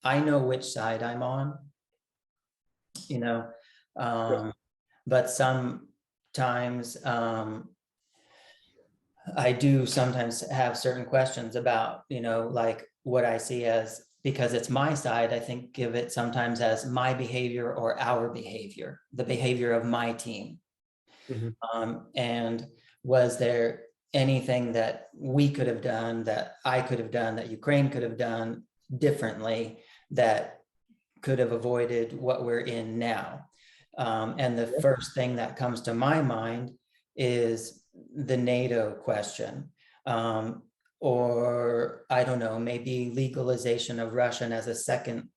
I know which side I'm on, you know, Right. but sometimes I do sometimes have certain questions about, like what I see as, because it's my side, I think of it sometimes as my behavior or our behavior, the behavior of my team. Mhm. And was there anything that we could have done, that I could have done, that Ukraine could have done differently, that could have avoided what we're in now? And the first thing that comes to my mind is the NATO question. Or I don't know, maybe legalization of Russian as a second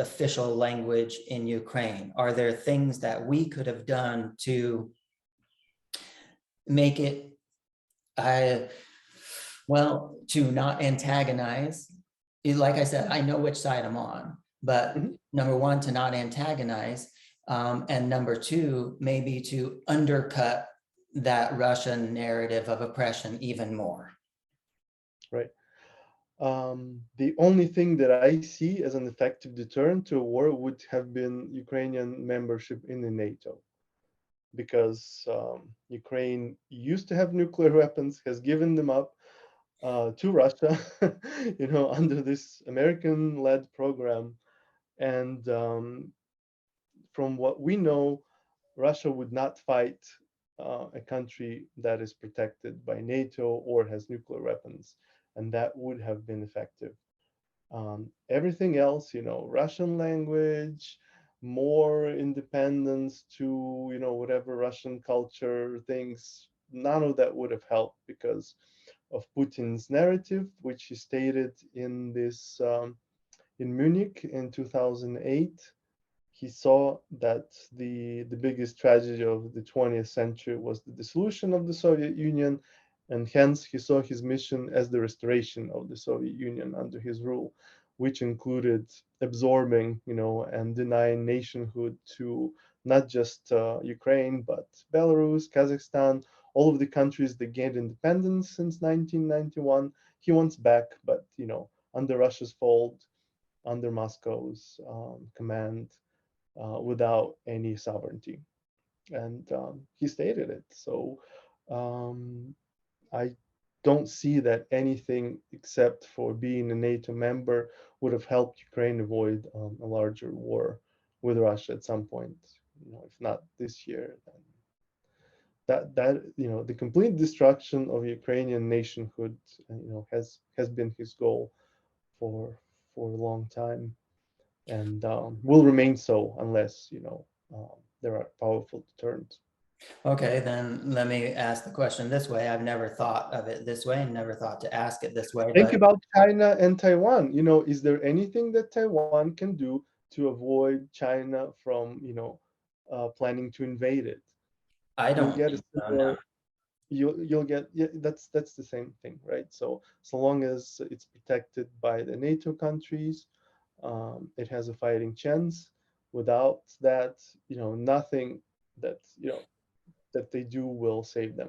official language in Ukraine. Are there things that we could have done to make it, to not antagonize? Like I said, I know which side I'm on, but Mhm. number one, to not antagonize, and number two, maybe to undercut that Russian narrative of oppression even more. Right. The only thing that I see as an effective deterrent to a war would have been Ukrainian membership in the NATO, because Ukraine used to have nuclear weapons, has given them up to Russia, under this American-led program. And from what we know, Russia would not fight a country that is protected by NATO or has nuclear weapons, and that would have been effective. Everything else, Russian language, more independence to, whatever Russian culture things, none of that would have helped because of Putin's narrative, which he stated in this in Munich in 2008. He saw that the biggest tragedy of the 20th century was the dissolution of the Soviet Union, and hence he saw his mission as the restoration of the Soviet Union under his rule, which included absorbing, and denying nationhood to not just Ukraine, but Belarus, Kazakhstan, all of the countries that gained independence since 1991. He wants back, but under Russia's fold, under Moscow's command, without any sovereignty. And he stated it. So um, I don't see that anything except for being a NATO member would have helped Ukraine avoid a larger war with Russia at some point. If not this year, then the complete destruction of Ukrainian nationhood, has been his goal for a long time, and will remain so unless there are powerful deterrents. Okay, then let me ask the question this way. I've never thought of it this way and never thought to ask it this way, Think but about China and Taiwan. Is there anything that Taiwan can do to avoid China from planning to invade it? I You'll don't get a think so, no. similar. You'll get, yeah, that's the same thing, right? So long as it's protected by the NATO countries, it has a fighting chance. Without that, nothing that that they do will save them.